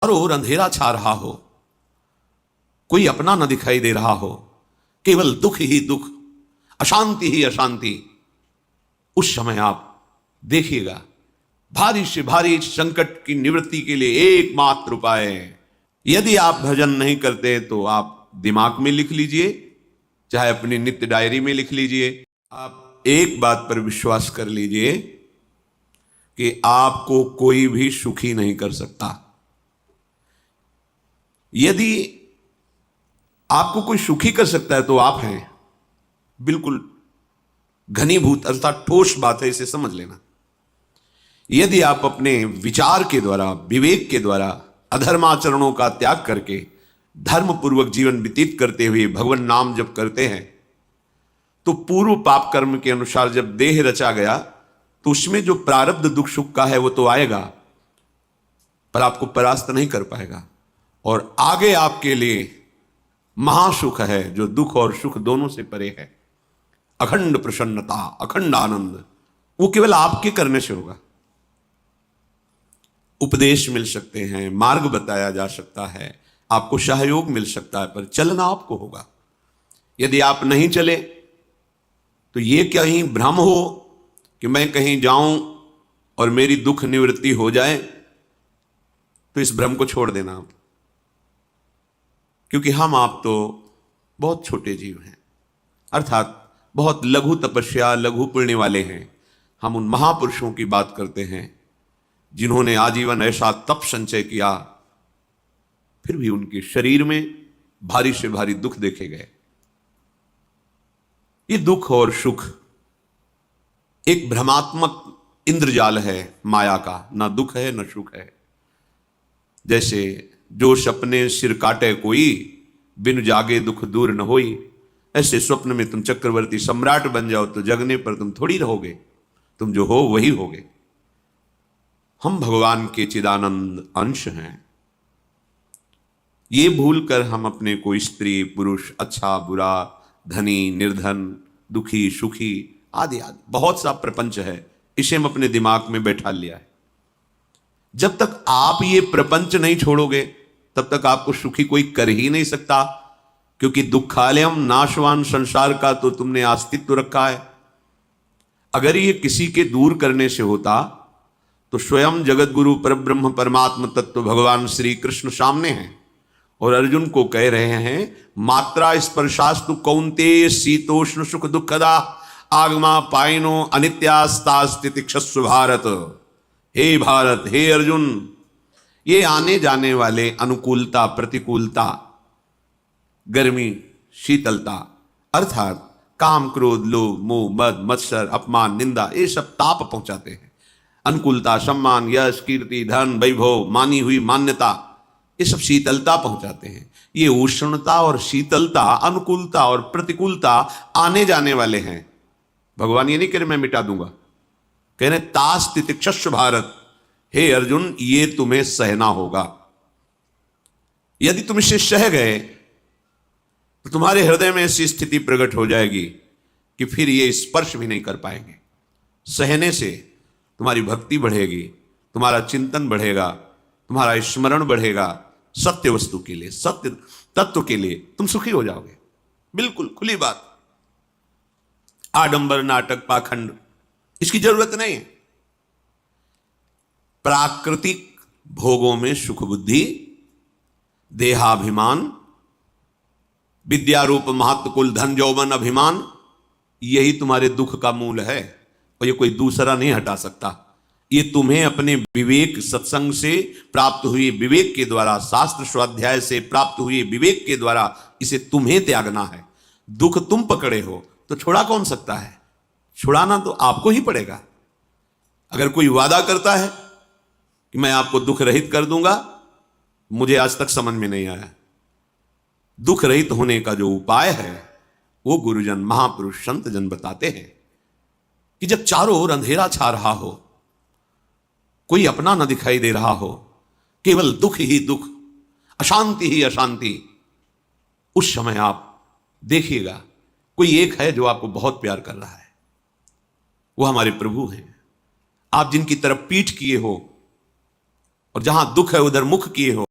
चारों ओर अंधेरा छा रहा हो, कोई अपना न दिखाई दे रहा हो, केवल दुख ही दुख, अशांति ही अशांति, उस समय आप देखिएगा भारी से भारी संकट की निवृत्ति के लिए एकमात्र उपाय है। यदि आप भजन नहीं करते तो आप दिमाग में लिख लीजिए, चाहे अपनी नित्य डायरी में लिख लीजिए। आप एक बात पर विश्वास कर लीजिए कि आपको कोई भी सुखी नहीं कर सकता। यदि आपको कोई सुखी कर सकता है तो आप हैं। बिल्कुल घनीभूत अर्थात ठोस बात है, इसे समझ लेना। यदि आप अपने विचार के द्वारा, विवेक के द्वारा अधर्माचरणों का त्याग करके धर्म पूर्वक जीवन व्यतीत करते हुए भगवान नाम जप करते हैं, तो पूर्व पाप कर्म के अनुसार जब देह रचा गया तो उसमें जो प्रारब्ध दुख सुख का है वो तो आएगा, पर आपको परास्त नहीं कर पाएगा। और आगे आपके लिए महासुख है जो दुख और सुख दोनों से परे है। अखंड प्रसन्नता, अखंड आनंद, वो केवल आपके करने से होगा। उपदेश मिल सकते हैं, मार्ग बताया जा सकता है, आपको सहयोग मिल सकता है, पर चलना आपको होगा। यदि आप नहीं चले तो ये कहीं भ्रम हो कि मैं कहीं जाऊं और मेरी दुख निवृत्ति हो जाए, तो इस भ्रम को छोड़ देना आप। क्योंकि हम आप तो बहुत छोटे जीव हैं, अर्थात बहुत लघु तपस्या, लघु पुण्य वाले हैं। हम उन महापुरुषों की बात करते हैं जिन्होंने आजीवन ऐसा तप संचय किया, फिर भी उनके शरीर में भारी से भारी दुख देखे गए। ये दुख और सुख एक भ्रमात्मक इंद्रजाल है माया का, ना दुख है न सुख है। जैसे जो सपने सिर काटे कोई, बिन जागे दुख दूर न होई। ऐसे स्वप्न में तुम चक्रवर्ती सम्राट बन जाओ तो जगने पर तुम थोड़ी रहोगे, तुम जो हो वही होगे। हम भगवान के चिदानंद अंश हैं। ये भूल कर हम अपने को स्त्री पुरुष, अच्छा बुरा, धनी निर्धन, दुखी सुखी आदि आदि बहुत सा प्रपंच है, इसे हम अपने दिमाग में बैठा लिया है। जब तक आप ये प्रपंच नहीं छोड़ोगे तब तक आपको सुखी कोई कर ही नहीं सकता, क्योंकि दुखालयम नाशवान संसार का तो तुमने अस्तित्व रखा है। अगर ये किसी के दूर करने से होता तो स्वयं जगत गुरु परब्रह्म परमात्म तत्व भगवान श्री कृष्ण सामने हैं और अर्जुन को कह रहे हैं, मात्रा स्पर्शास्तु कौन्तेय शीतोष्ण सुख दुखदा आगमा पायनो अनित्यास्तास्तितिक्षस्व भारत। हे भारत, हे अर्जुन, ये आने जाने वाले अनुकूलता प्रतिकूलता, गर्मी शीतलता, अर्थात काम क्रोध लोभ मोह मद मत्सर अपमान निंदा, ये सब ताप पहुंचाते हैं। अनुकूलता सम्मान यश कीर्ति धन वैभव, मानी हुई मान्यता, ये सब शीतलता पहुंचाते हैं। ये उष्णता और शीतलता, अनुकूलता और प्रतिकूलता आने जाने वाले हैं। भगवान ये नहीं कह रहे मैं मिटा दूंगा, कह रहे तास तितिक्षस्व भारत। हे अर्जुन, ये तुम्हें सहना होगा। यदि तुम इसे सह गए तो तुम्हारे हृदय में ऐसी स्थिति प्रकट हो जाएगी कि फिर ये स्पर्श भी नहीं कर पाएंगे। सहने से तुम्हारी भक्ति बढ़ेगी, तुम्हारा चिंतन बढ़ेगा, तुम्हारा स्मरण बढ़ेगा, सत्य वस्तु के लिए, सत्य तत्व के लिए तुम सुखी हो जाओगे। बिल्कुल खुली बात। आडंबर नाटक पाखंड इसकी जरूरत नहीं है। प्राकृतिक भोगों में सुख बुद्धि, देहाभिमान, विद्यारूप महत्व कुल धन यौवन अभिमान, यही तुम्हारे दुख का मूल है और ये कोई दूसरा नहीं हटा सकता। ये तुम्हें अपने विवेक सत्संग से प्राप्त हुए विवेक के द्वारा, शास्त्र स्वाध्याय से प्राप्त हुए विवेक के द्वारा इसे तुम्हें त्यागना है। दुख तुम पकड़े हो तो छुड़ा कौन सकता है? छुड़ाना तो आपको ही पड़ेगा। अगर कोई वादा करता है कि मैं आपको दुख रहित कर दूंगा, मुझे आज तक समझ में नहीं आया। दुख रहित होने का जो उपाय है वो गुरुजन महापुरुष संत जन बताते हैं कि जब चारों ओर अंधेरा छा रहा हो, कोई अपना न दिखाई दे रहा हो, केवल दुख ही दुख, अशांति ही अशांति, उस समय आप देखिएगा कोई एक है जो आपको बहुत प्यार कर रहा है। वो हमारे प्रभु हैं। आप जिनकी तरफ पीठ किए हो और जहां दुख है उधर मुख किए हो,